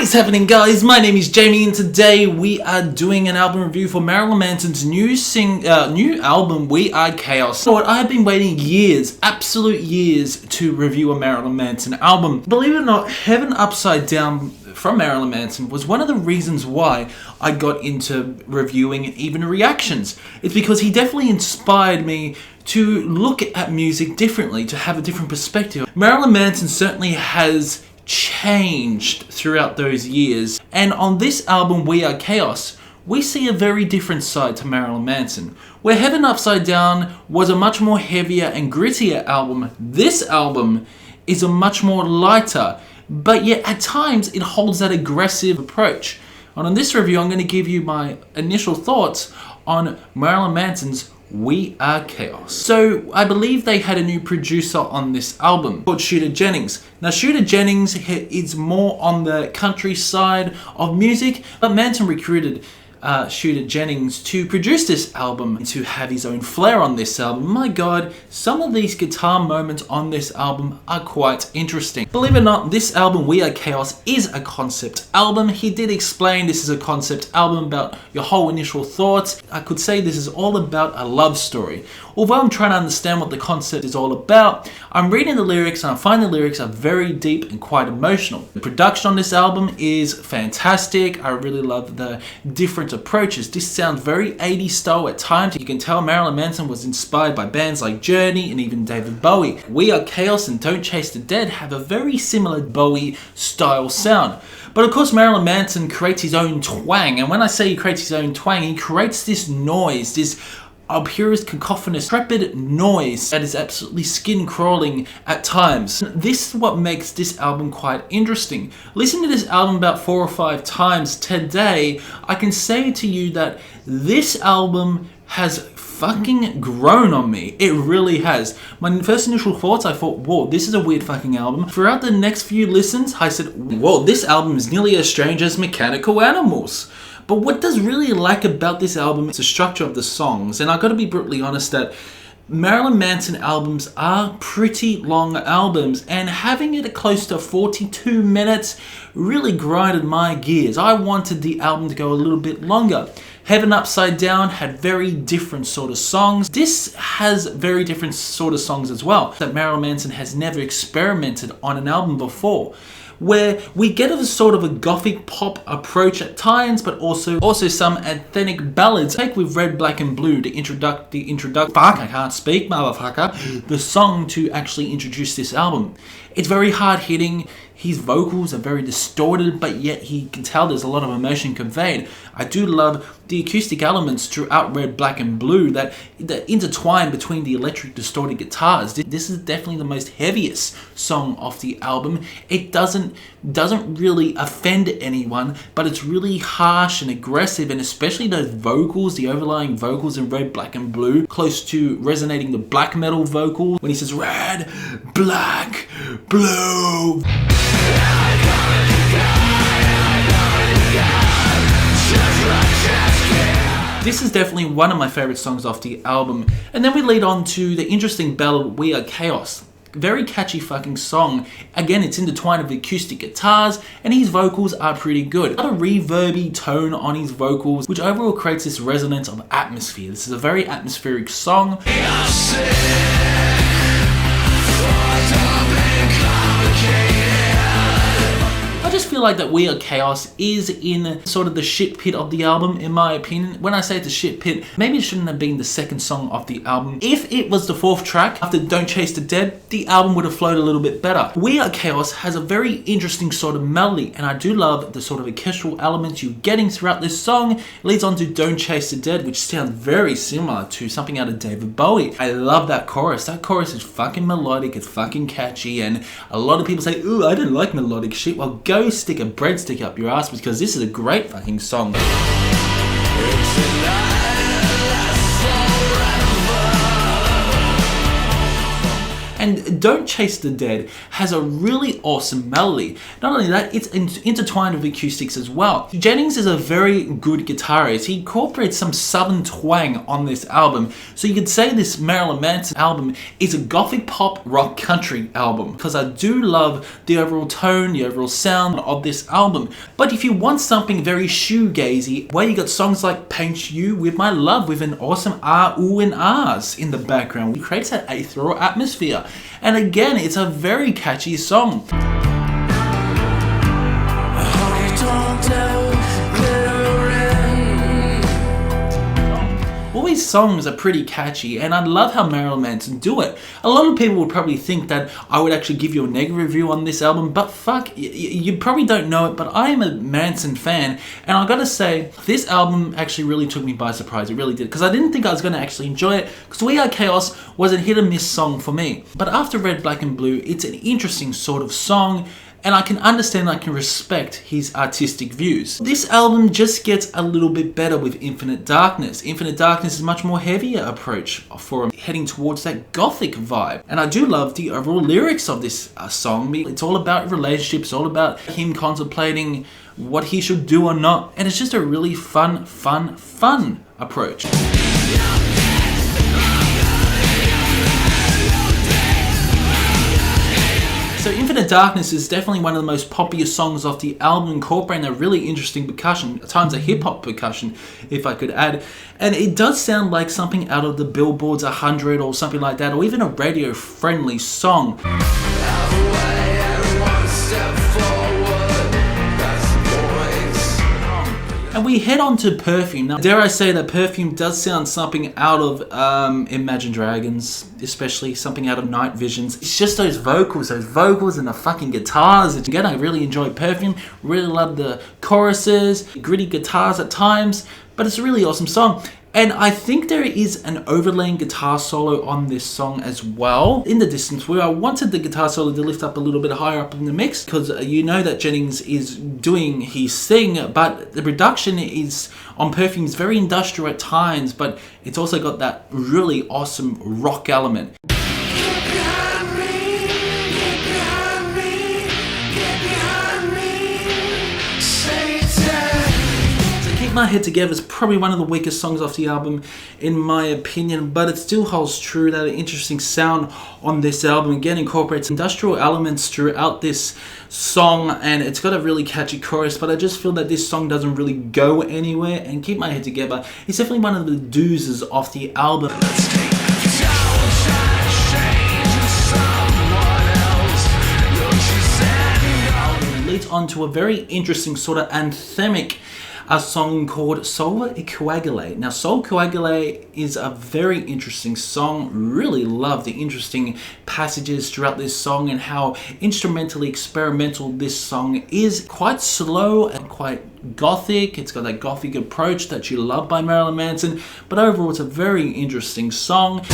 is happening, guys? My name is Jamie and today we are doing an album review for Marilyn Manson's new album, We Are Chaos. So I have been waiting years, absolute years, to review a Marilyn Manson album. Believe it or not, Heaven Upside Down from Marilyn Manson was one of the reasons why I got into reviewing and even reactions. It's because he definitely inspired me to look at music differently, to have a different perspective. Marilyn Manson certainly has changed throughout those years, and on this album We Are Chaos we see a very different side to Marilyn Manson. Where Heaven Upside Down was a much more heavier and grittier album, this album is a much more lighter, but yet at times it holds that aggressive approach. And on this review I'm going to give you my initial thoughts on Marilyn Manson's We Are Chaos. So I believe they had a new producer on this album called Shooter Jennings. Now Shooter Jennings is more on the country side of music, but Manson recruited Shooter Jennings to produce this album and to have his own flair on this album. My god, some of these guitar moments on this album are quite interesting. Believe it or not, this album We Are Chaos is a concept album. He did explain this is a concept album about your whole initial thoughts. I could say this is all about a love story. Although I'm trying to understand what the concept is all about, I'm reading the lyrics and I find the lyrics are very deep and quite emotional. The production on this album is fantastic. I really love the different approaches. This sounds very 80s style at times. You can tell Marilyn Manson was inspired by bands like Journey and even David Bowie. We Are Chaos and Don't Chase the Dead have a very similar Bowie style sound. But of course Marilyn Manson creates his own twang, and when I say he creates his own twang, he creates this noise, this purest cacophonous, decrepit noise that is absolutely skin-crawling at times. This is what makes this album quite interesting. Listening to this album about 4 or 5 times today, I can say to you that this album has fucking grown on me. It really has. My first initial thoughts, I thought, whoa, this is a weird fucking album. Throughout the next few listens, I said, whoa, this album is nearly as strange as Mechanical Animals. But what does really like about this album is the structure of the songs. And I've got to be brutally honest that Marilyn Manson albums are pretty long albums, and having it close to 42 minutes really grinded my gears. I wanted the album to go a little bit longer. Heaven Upside Down had very different sort of songs. This has very different sort of songs as well that Marilyn Manson has never experimented on an album before, where we get a sort of a gothic pop approach at times, but also some anthemic ballads. Take with Red, Black and Blue to I can't speak, motherfucker. The song to actually introduce this album. It's very hard hitting. His vocals are very distorted, but yet he can tell there's a lot of emotion conveyed. I do love the acoustic elements throughout Red, Black and Blue that intertwine between the electric distorted guitars. This is definitely the most heaviest song off the album. It doesn't really offend anyone, but it's really harsh and aggressive, and especially those vocals, the overlying vocals in Red, Black and Blue, close to resonating the black metal vocals when he says Red, Black, Blue. This is definitely one of my favorite songs off the album. And then we lead on to the interesting ballad We Are Chaos. Very catchy fucking song. Again, it's intertwined with acoustic guitars, and his vocals are pretty good. Got a reverby tone on his vocals, which overall creates this resonance of atmosphere. This is a very atmospheric song. I just feel like that We Are Chaos is in sort of the shit pit of the album, in my opinion. When I say it's a shit pit, maybe it shouldn't have been the second song of the album. If it was the 4th track after Don't Chase the Dead, the album would have flowed a little bit better. We Are Chaos has a very interesting sort of melody, and I do love the sort of orchestral elements you're getting throughout this song. It leads on to Don't Chase the Dead, which sounds very similar to something out of David Bowie. I love that chorus. That chorus is fucking melodic, it's fucking catchy, and a lot of people say, ooh, I don't like melodic shit. Well, go stick a breadstick up your ass, because this is a great fucking song. And Don't Chase the Dead has a really awesome melody. Not only that, it's intertwined with acoustics as well. Jennings is a very good guitarist. He incorporates some southern twang on this album. So you could say this Marilyn Manson album is a gothic pop rock country album, because I do love the overall tone, the overall sound of this album. But if you want something very shoegazy, well, you got songs like Paint You With My Love with an awesome ooh and ahs in the background. It creates that ethereal atmosphere. And again, it's a very catchy song. All these songs are pretty catchy, and I love how Marilyn Manson do it. A lot of people would probably think that I would actually give you a negative review on this album, but fuck, you probably don't know it, but I am a Manson fan, and I gotta say, this album actually really took me by surprise. It really did, because I didn't think I was gonna actually enjoy it, because We Are Chaos was a hit and miss song for me. But after Red, Black and Blue, it's an interesting sort of song, and I can understand, I can respect his artistic views. This album just gets a little bit better with Infinite Darkness. Infinite Darkness is a much more heavier approach for heading towards that gothic vibe. And I do love the overall lyrics of this song. It's all about relationships, all about him contemplating what he should do or not. And it's just a really fun approach. So Infinite Darkness is definitely one of the most popular songs off the album, incorporating a really interesting percussion, at times a hip-hop percussion, if I could add. And it does sound like something out of the Billboard's 100 or something like that, or even a radio-friendly song. And we head on to Perfume. Now, dare I say that Perfume does sound something out of Imagine Dragons, especially something out of Night Visions. It's just those vocals and the fucking guitars. Again, I really enjoy Perfume. Really love the choruses, gritty guitars at times, but it's a really awesome song. And I think there is an overlaying guitar solo on this song as well, in the distance, where I wanted the guitar solo to lift up a little bit higher up in the mix, because you know that Jennings is doing his thing, but the production is on Perfume is very industrial at times, but it's also got that really awesome rock element. My Head Together is probably one of the weakest songs off the album in my opinion, but it still holds true that an interesting sound on this album. Again, incorporates industrial elements throughout this song, and it's got a really catchy chorus, but I just feel that this song doesn't really go anywhere. And Keep My Head Together is definitely one of the doozers off the album. Leads on to a very interesting sort of anthemic a song called Soul Coagulate. Now, Soul Coagulate is a very interesting song. Really love the interesting passages throughout this song and how instrumentally experimental this song is. Quite slow and quite gothic. It's got that gothic approach that you love by Marilyn Manson, but overall it's a very interesting song.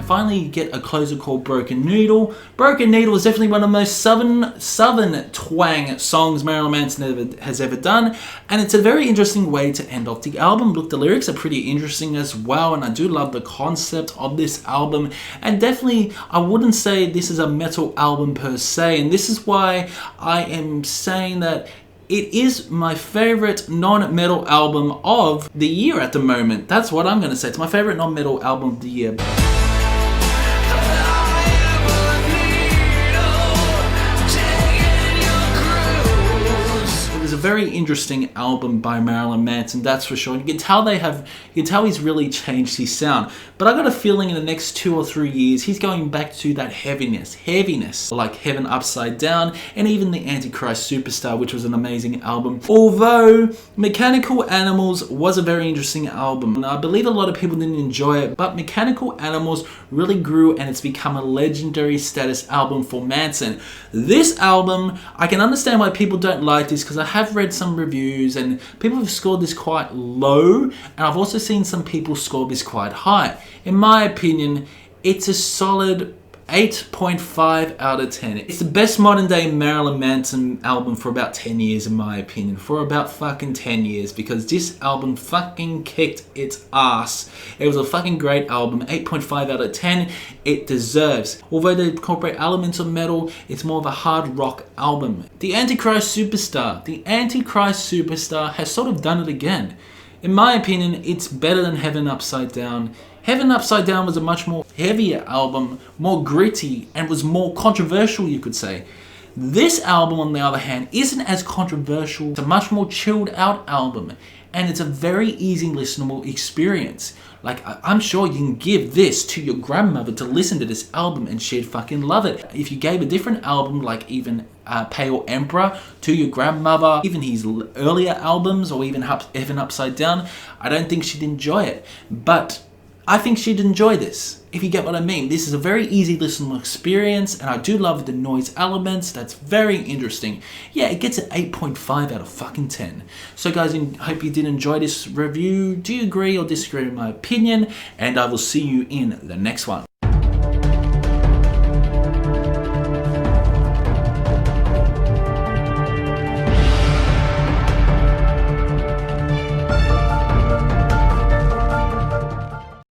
Finally, you get a closer called Broken Needle. Broken Needle is definitely one of the most southern twang songs Marilyn Manson has ever done, and it's a very interesting way to end off the album. Look, the lyrics are pretty interesting as well, and I do love the concept of this album, and definitely I wouldn't say this is a metal album per se, and this is why I am saying that it is my favorite non-metal album of the year at the moment. That's what I'm going to say. It's my favorite non-metal album of the year. A very interesting album by Marilyn Manson, that's for sure. You can tell he's really changed his sound. But I got a feeling in the next 2 or 3 years he's going back to that heaviness, like Heaven Upside Down and even the Antichrist Superstar, which was an amazing album. Although Mechanical Animals was a very interesting album, and I believe a lot of people didn't enjoy it, but Mechanical Animals really grew and it's become a legendary status album for Manson. This album, I can understand why people don't like this, because I have read some reviews and people have scored this quite low, and I've also seen some people score this quite high. In my opinion, it's a solid 8.5 out of 10. It's the best modern day Marilyn Manson album for about 10 years in my opinion. For about fucking 10 years, because this album fucking kicked its ass. It was a fucking great album. 8.5 out of 10. It deserves. Although they incorporate elements of metal, it's more of a hard rock album. The Antichrist Superstar. The Antichrist Superstar has sort of done it again. In my opinion, it's better than Heaven Upside Down. Heaven Upside Down was a much more heavier album, more gritty, and was more controversial, you could say. This album, on the other hand, isn't as controversial. It's a much more chilled out album, and it's a very easy listenable experience. Like, I'm sure you can give this to your grandmother to listen to this album and she'd fucking love it. If you gave a different album, like even Pale Emperor, to your grandmother, even his earlier albums, or even Heaven Upside Down, I don't think she'd enjoy it. But I think she'd enjoy this, if you get what I mean. This is a very easy listenable experience, and I do love the noise elements. That's very interesting. Yeah, it gets an 8.5 out of fucking 10. So guys, I hope you did enjoy this review. Do you agree or disagree with my opinion? And I will see you in the next one.